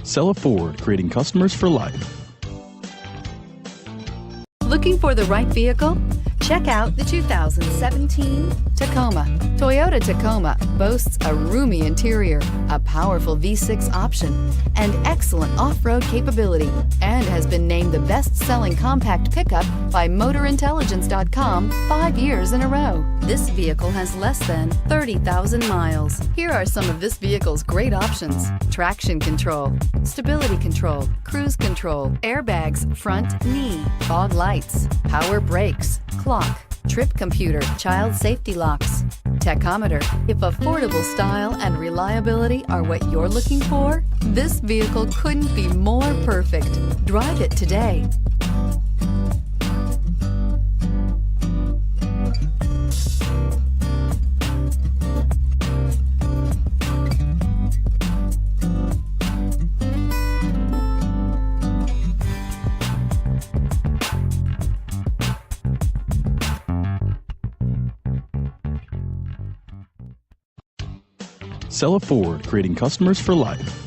Cella Ford, creating customers for life. Looking for the right vehicle? Check out the 2017 Tacoma. Toyota Tacoma boasts a roomy interior, a powerful V6 option, and excellent off-road capability, and has been named the best-selling compact pickup by MotorIntelligence.com 5 years in a row. This vehicle has less than 30,000 miles. Here are some of this vehicle's great options: traction control, stability control, cruise control, airbags, front knee, fog lights, power brakes, clock, trip computer, child safety locks, tachometer. If affordable style and reliability are what you're looking for, this vehicle couldn't be more perfect. Drive it today. Cella Ford, creating customers for life.